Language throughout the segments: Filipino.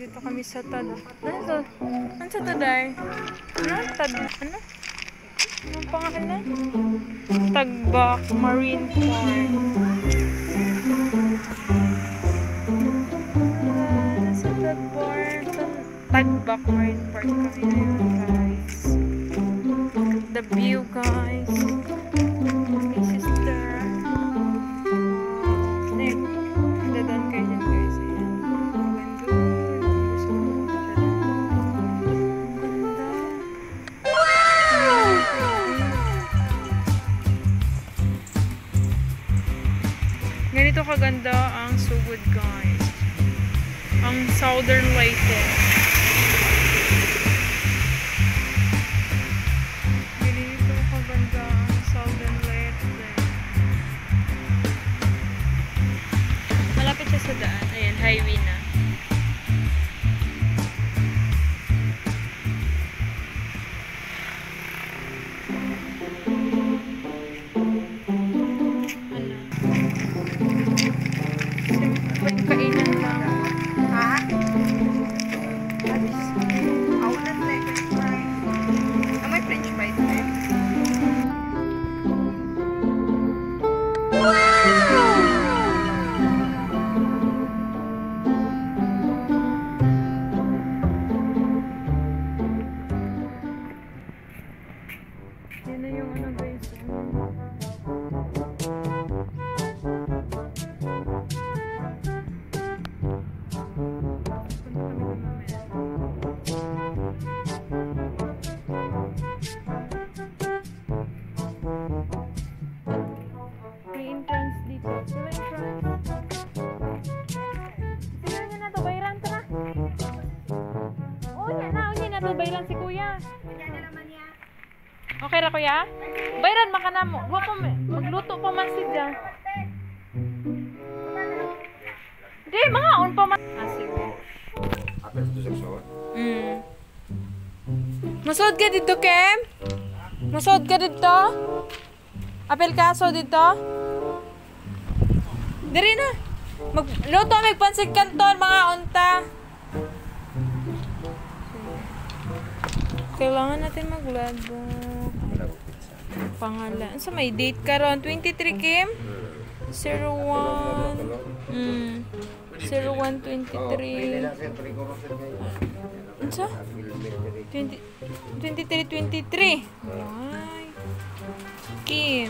Nandito kami sa Tad. Ano to? Ano sa Taday? Ano? Tad? Ano? Anong pangalan? Tagbak Marine Park. Sa Tagbak. Tagbak Marine Park kami ngayon, guys. The view, guys. My sister. Dadan kayo dyan, guys. Ayan. Ganito kaganda ang Sugod, guys. Ang Southern Leyte. Ganito kaganda ang Southern Leyte. Malapit siya sa daan. Ayan, highway na. Kainan lang. Ha? Aulan na french fries. May french fries na eh. Yan na yung ano, guys. May entrance dito. Sila entrance. Sila niya na to, bayran to na. Unya na to, bayran si kuya. Okay ra kuya? Bayran maka na mo. Wa pa magluto pa man si Jan. Di, mga on pa man. Sige. Apel sa seksyon. Masod ka dito, Kem? Masod ka dito? Apel ka, so dito? Diri na. Magluto, magpansit kanton, mga unta. Kailangan natin maglabo. Pangalan. So, may date ka ron. 23, Kim? 01. 0123. Ano sa? 23. Ay. Kim.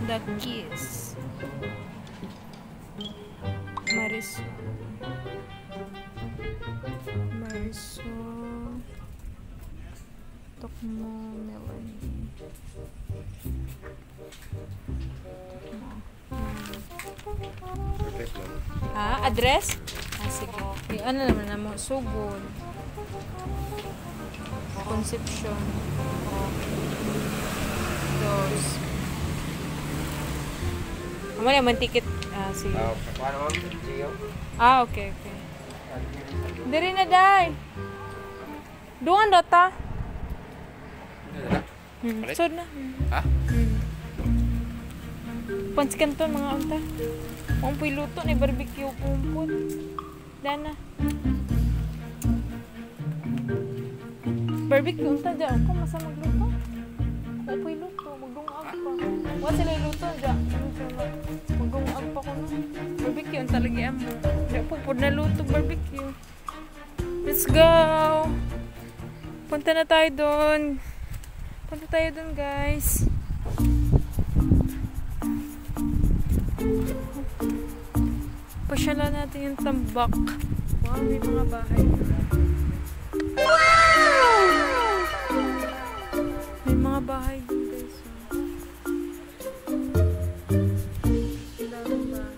The Kiss. Marisol. Tokmo Melanie. Address? Sige. Ano naman na mo? Sugod. Conception. Dos. Ano naman ticket? Sige. Okay. Dari na, day. Doon data. Sod na. Ha? Pansikan to mga unta. Ang piluto ni barbecue pumpun. Dana. Barbecue unta dyan. Ako masa magluto. Ang piluto. Magdungag pa. Wala sila iluto dyan. Magdungag pa ko na. Barbecue unta lagi amo. Hindi po po naluto barbecue. Let's go! Punta na tayo doon. Punta tayo doon, guys. Pasyalan natin yung Tambak. Wow, may mga bahay. Wow! May mga bahay din, guys. Daming bahay.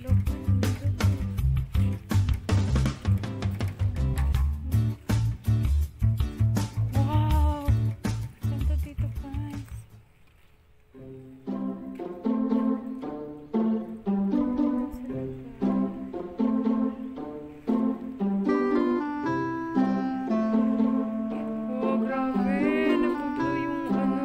Sarap. Wow! Ganda dito, guys. Oh, grabe. Nabudlo yung ano.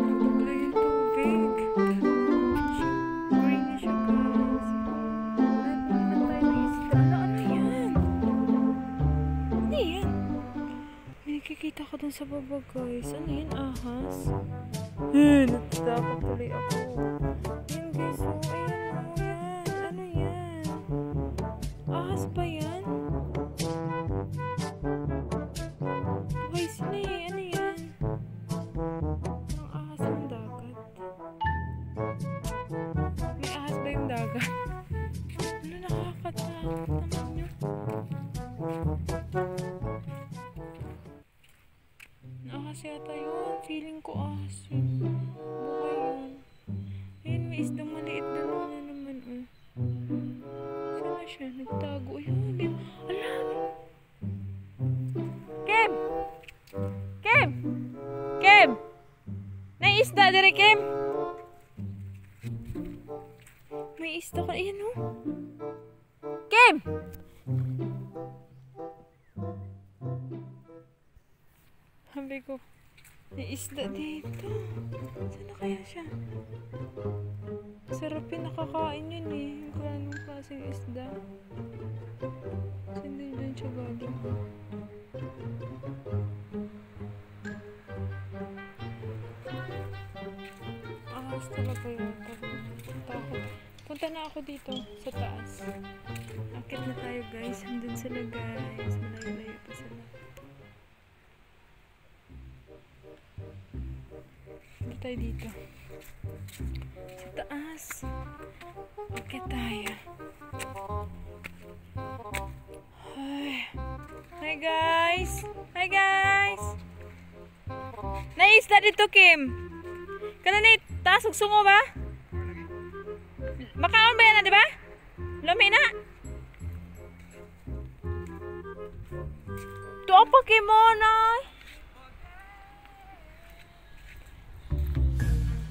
Nabudlo yung tubig. Green siya, guys. At naman tayo ng isda. Ano yan? Ano yan? May nakikita ko dun sa baba, guys. Ano yan? Ahas? Natatakot tuloy ako. Yan, guys. Oh, ayan. Oh, yan. Ano yan? Ahas ba yan? Guys, ano yan? Parang ahas ng dagat. May ahas ba yung dagat? Ano, nakakatakot naman yun. Ahas yata yun. Feeling ko ahas yun. Buhay yun. Ayun, may isdang maliit na naman, oh. Saan siya? Nagtago. Ayun, alam! Kim! Kim! Kim! Naisda dire, Kim! May isda ko. Ayan, oh. Kim! Sabi ko, may isda dito. Saan na kaya siya? Sarap yung nakakain yun eh. Kung anong klaseng isda. Saan din dyan siya galing? Ahas talaga yun. Takot. Punta na ako dito sa taas. Akit na tayo, guys. Andun sila, guys. Malayo-layo pa sila. Punta tayo dito. Sa taas. Akit tayo. Hi, guys. Hi, guys. Naisda dito, Kim. Kananit, taas og sungo ba? Makaon ba yan, di ba? Lami na. Tuwa pa, Kim, mo, nay.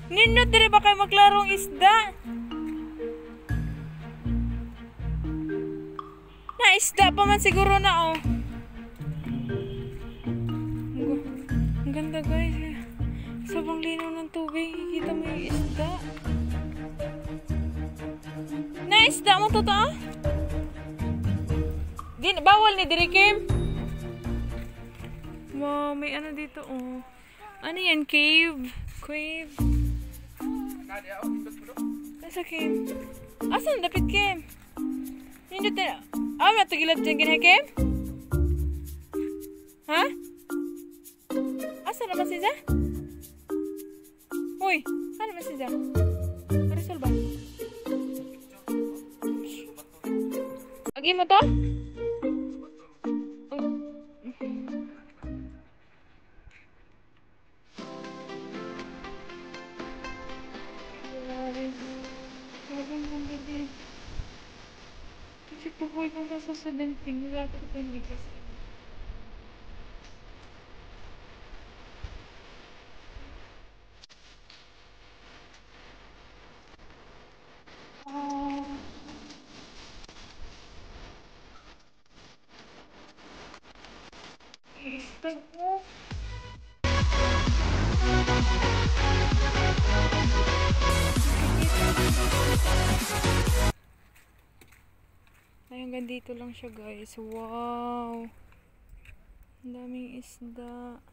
Ninyo, diri ba kayo maglarong isda? Naisda pa man siguro na, oh. Ang ganda, guys. Sobrang linaw ng tubig. Kikita mo yung isda. Naisda mo, totoo? Bawal ni diri, Kim. Wow, may ano dito, oh. Ano yan? Cave? Cave? Nasa, Kim? Asan? Dapit, Kim? Hindi tayo. Matagilad dyan gina, Kim? Ha? Asan naman siya? Uy, ano naman siya? Marisol ba? Agi mo to? Kasi pupoy kong nasa sa damping, wala ko ito hindi kasi. Stag mo. Ay, hanggang dito lang siya, guys. Wow! Ang daming isda.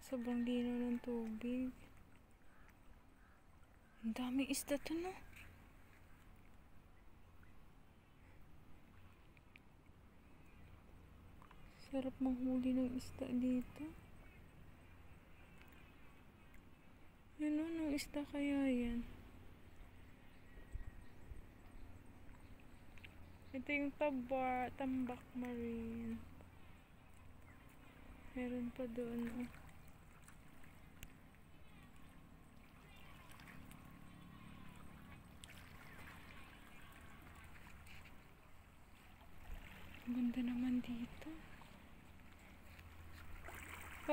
Sobrang linaw ng tubig. Ang daming isda to, no? Sarap manghuli ng isda dito. Ano, ng isda kaya yan? Ito yung tambak marine. Meron pa doon, oh.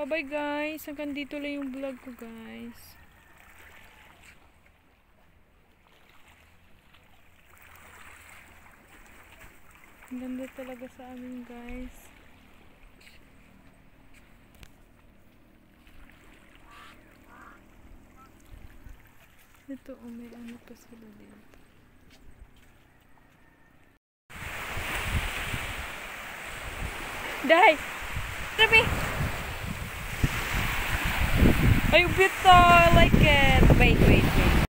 Bye guys. Hanggang dito lang yung vlog ko guys. Ang ganda talaga sa amin guys. Ito may ano pa sila dito. Dai! Sabi! Ay, bito! I like it! Wait.